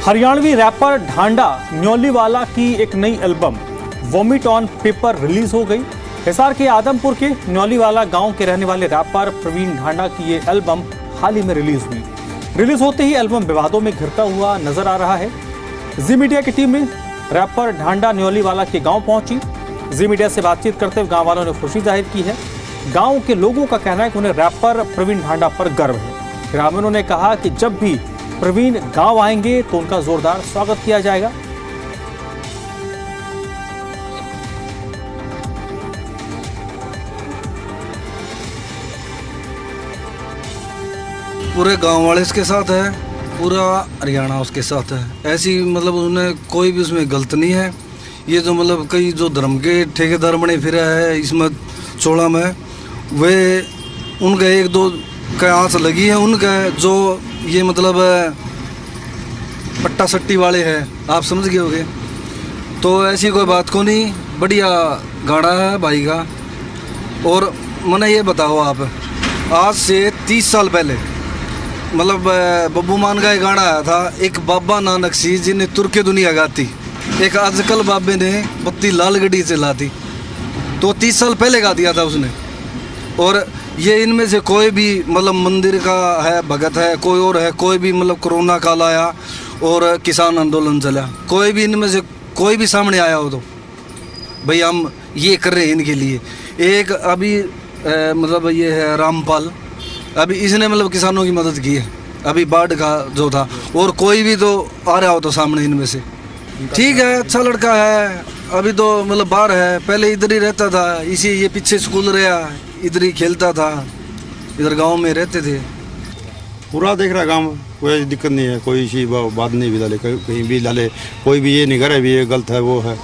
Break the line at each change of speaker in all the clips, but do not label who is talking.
Haryanvi wrapper Dhanda न्योलीवाला की एक नई album vomit on paper release हो गई। हिसार के आदमपुर के न्योलीवाला गांव के रहने वाले रैपर प्रवीण ढांडा की ये एल्बम हाल ही में रिलीज हुई। रिलीज होते ही एल्बम विवादों में घिरता हुआ नजर आ रहा है। जी मीडिया की टीम में रैपर ढांडा न्योलीवाला के गांव पहुंची। जी मीडिया से बातचीत करते हुए गांव वालों ने खुशी जाहिर की है। गांव के लोगों का कहना है कि उन्हें रैपर प्रवीण ढांडा पर गर्व है। ग्रामीणों ने कहा कि जब भी प्रवीण गांव आएंगे तो उनका जोरदार स्वागत किया जाएगा।
पूरे गांव वाले इसके साथ है, पूरा हरियाणा उसके साथ है। ऐसी मतलब उन्हें कोई भी उसमें गलत नहीं है। ये जो मतलब कई जो धर्म के ठेकेदार बने फिरे है इसमें चोड़ा में, वे उनका एक दो का आंच लगी है उनका, जो ये मतलब पट्टा सट्टी वाले हैं, आप समझ गए होगे। तो ऐसी कोई बात को नहीं, बढ़िया गाना है भाई का। और मैंने ये बताओ आप, आज से 30 साल पहले मतलब बब्बू मान का एक गाना आया था, एक बाबा नानक सी जिन्हें तुर्के दुनिया गाती, एक आजकल बाबे ने बत्ती लाल गड्डी से लाती। तो 30 साल पहले गा दिया था उसने। और ये इनमें से कोई भी मतलब मंदिर का है, भगत है, कोई और है, कोई भी मतलब कोरोना काल आया और किसान आंदोलन चला, कोई भी इनमें से कोई भी सामने आया हो तो भाई हम ये कर रहे हैं इनके लिए। एक अभी मतलब ये है रामपाल, अभी इसने मतलब किसानों की मदद की है, अभी बाढ़ का जो था। और कोई भी तो आ रहा हो तो सामने इनमें से, ठीक है, अच्छा लड़का है। अभी तो मतलब बाहर है, पहले इधर ही रहता था, इसी ये पीछे स्कूल रहा, इधर ही खेलता था, इधर गांव में रहते थे।
पूरा देख रहा गांव, कोई दिक्कत नहीं है, कोई सी बात नहीं भी डाले, कहीं भी डाले, कोई भी ये नहीं करे भी ये गलत है वो है,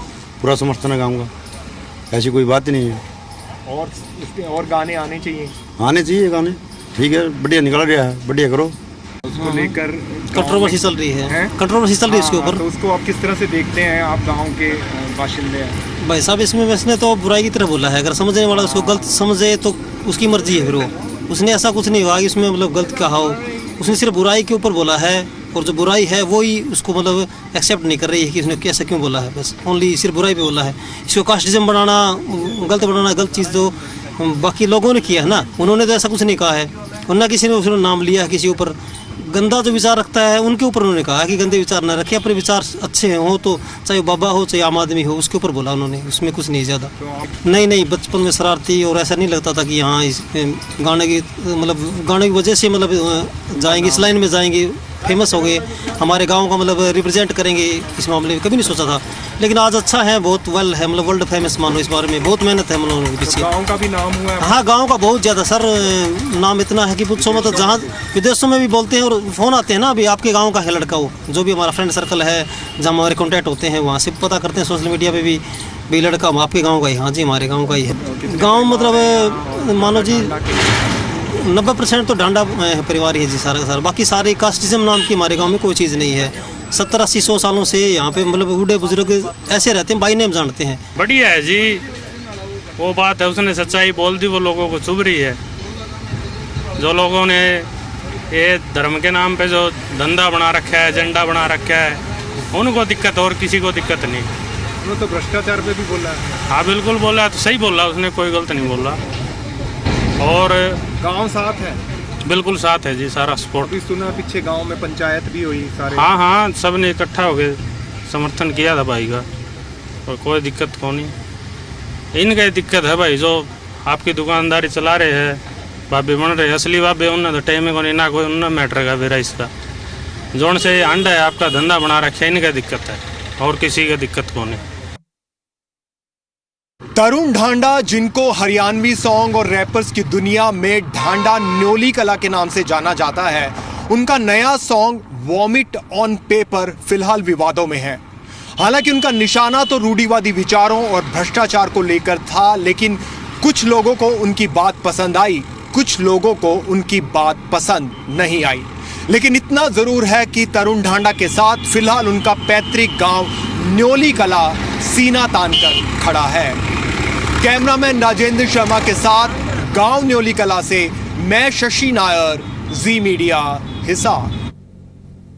पूरा समर्थन है गाँव का, ऐसी कोई बात नहीं है।
और इसके और गाने आने चाहिए
गाने, ठीक है, बढ़िया निकल रहा है, बढ़िया करो।
उसको लेकर
कंट्रोवर्सी चल रही है, कंट्रोवर्सी चल रही है इसके ऊपर।
तो उसको आप किस तरह से देखते हैं, आप गांव के बाशिंदे हैं?
भाई साहब, इसमें वैसे तो बुराई की तरह बोला है, अगर समझने वाला उसको गलत समझे तो उसकी मर्जी है। फिर वो उसने ऐसा कुछ नहीं हुआ कि उसमें मतलब गलत कहा हो, उसने सिर्फ बुराई के ऊपर बोला है। और जो बुराई है वो ही उसको मतलब एक्सेप्ट नहीं कर रही है कि उसने कैसा क्यों बोला है, बस ओनली सिर्फ बुराई पे बोला है। इसको कास्टिज्म बनाना, गलत चीज़ तो बाकी लोगों ने किया है ना, उन्होंने तो ऐसा कुछ नहीं कहा है। और ना किसी ने उसने नाम लिया है किसी ऊपर। गंदा जो विचार रखता है उनके ऊपर उन्होंने कहा कि गंदे विचार ना रखे, अपने विचार अच्छे हो, तो चाहे बाबा हो चाहे आम आदमी हो, उसके ऊपर बोला उन्होंने, उसमें कुछ नहीं ज़्यादा। नहीं, बचपन में शरारती और ऐसा नहीं लगता था कि हाँ इस गाने की वजह से मतलब जाएंगे, इस लाइन में जाएंगे, फेमस हो गए, हमारे गांव का मतलब रिप्रेजेंट करेंगे, इस मामले में कभी नहीं सोचा था। लेकिन आज अच्छा है, बहुत वेल है, मतलब वर्ल्ड फेमस मानो। इस बारे में बहुत मेहनत है मतलब उनके पीछे।
गांव का भी नाम हुआ है?
हाँ, गांव का बहुत ज़्यादा सर, नाम इतना है कि पूछो मतलब। जहाँ विदेशों में भी बोलते हैं और फ़ोन आते हैं ना, अभी आपके गाँव का है लड़का, वो जो भी हमारा फ्रेंड सर्कल है, जहाँ हमारे कॉन्टैक्ट होते हैं, वहाँ से पता करते हैं सोशल मीडिया पर भी लड़का आपके गाँव का ही। हाँ जी, हमारे गाँव का ही है। गाँव मतलब मानो जी 90% तो ढांडा परिवार ही है जी, सारा का सारा। बाकी सारे कास्टिज्म नाम की हमारे गांव में कोई चीज़ नहीं है। 70, 80, 100 सालों से यहाँ पे मतलब बूढ़े बुजुर्ग ऐसे रहते हैं, बाई नेम जानते हैं।
बढ़िया है जी, वो बात है, उसने सच्चाई बोल दी, वो लोगों को चुभ रही है। जो लोगों ने ये धर्म के नाम पे जो धंधा बना रखा है, एजेंडा बना रखा है, उनको दिक्कत, और किसी को दिक्कत नहीं।
उन्होंने तो भ्रष्टाचार पे भी बोला है।
हाँ बिल्कुल बोला है, तो सही बोला उसने, कोई गलत नहीं बोला। और
गांव साथ है?
बिल्कुल साथ है जी, सारा सपोर्ट।
अभी सुना पीछे गांव में पंचायत भी हुई सारे।
हाँ, सब ने इकट्ठा हो गए समर्थन किया था भाई का, और कोई दिक्कत को नहीं। इनका दिक्कत है भाई, जो आपकी दुकानदारी चला रहे हैं, बाबे बन रहे, असली बाबे उन्हें तो टाइम को नहीं ना, कोई उन्हें मैटर का बेरा इसका जोन से अंडा है, आपका धंधा बना रखे, इनका दिक्कत है, और किसी का दिक्कत को नहीं।
तरुण ढांडा, जिनको हरियाणवी सॉन्ग और रैपर्स की दुनिया में ढांडा न्योली कला के नाम से जाना जाता है, उनका नया सॉन्ग वॉमिट ऑन पेपर फिलहाल विवादों में है। हालांकि उनका निशाना तो रूढ़िवादी विचारों और भ्रष्टाचार को लेकर था, लेकिन कुछ लोगों को उनकी बात पसंद आई, कुछ लोगों को उनकी बात पसंद नहीं आई। लेकिन इतना जरूर है कि तरुण ढांडा के साथ फिलहाल उनका पैतृक गांव न्योली कला सीना तानकर खड़ा है। कैमरामैन राजेंद्र शर्मा के साथ गांव न्योली कला से मैं शशि नायर, जी मीडिया, हिसार।